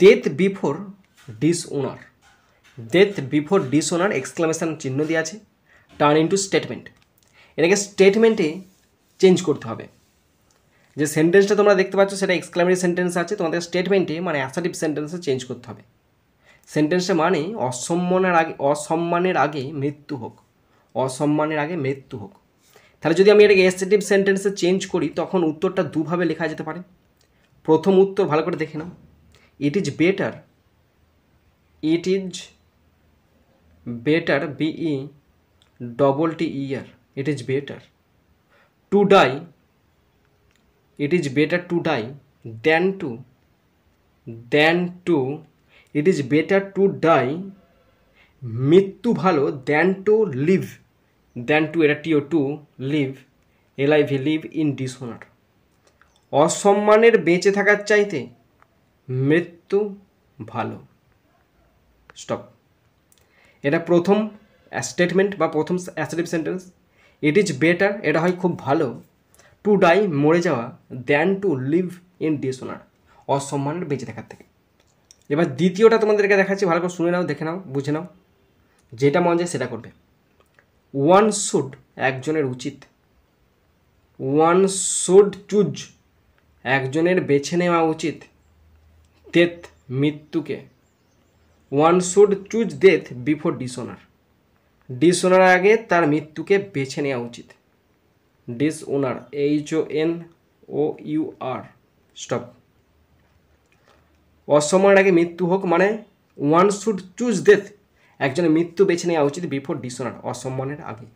Death before dishonour, death before dishonour exclamation চিহ্ন দিয়ে আছে, টার্ন ইন্টু স্টেটমেন্ট। এটাকে স্টেটমেন্টে চেঞ্জ করতে হবে। যে সেন্টেন্সটা তোমরা দেখতে পাচ্ছ সেটা এক্সক্লামেটরি সেন্টেন্স আছে, তোমাদের স্টেটমেন্টে মানে অ্যাসার্টিভ সেন্টেন্সে চেঞ্জ করতে হবে। সেন্টেন্সটা মানে অসম্মানের আগে মৃত্যু হোক, অসম্মানের আগে মৃত্যু হোক। তাহলে যদি আমি এটাকে অ্যাসার্টিভ সেন্টেন্সে চেঞ্জ করি তখন উত্তরটা দুভাবে লেখা যেতে পারে। প্রথম উত্তর ভালো করে দেখে নাও, it is better, it is better BE double TER, it is better to die, it is better to die than to, it is better to die মৃত্যু ভালো than to live, than to এটা to live, live in dishonor, অসম্মানের বেঁচে থাকার চাইতে মৃত্যু ভালো। Stop. এটা প্রথম স্টেটমেন্ট বা প্রথম assertive sentence. It is better এটা হয় খুব ভালো, টু ডাই মরে যাওয়া, than to live in dishonour অসম্মানের বেঁচে থাকার থেকে। এবার দ্বিতীয়টা তোমাদেরকে দেখাচ্ছি, ভালো করে শুনে নাও, দেখে নাও, বুঝে নাও, যেটা মন যায় সেটা করবে। ওয়ান শুড একজনের উচিত, ওয়ান শুড চুজ একজনের বেছে নেওয়া উচিত, ডেথ মৃত্যুকে, one should choose death before dishonour dishonour আগে তার মৃত্যুকে বেছে নেওয়া উচিত। Dishonour HONOUR। স্টপ। অসম্মানের আগে মৃত্যু হোক মানে ওয়ান শুড চুজ ডেথ একজনের মৃত্যু বেছে নেওয়া উচিত বিফোর ডিসঅনার অসম্মানের আগে।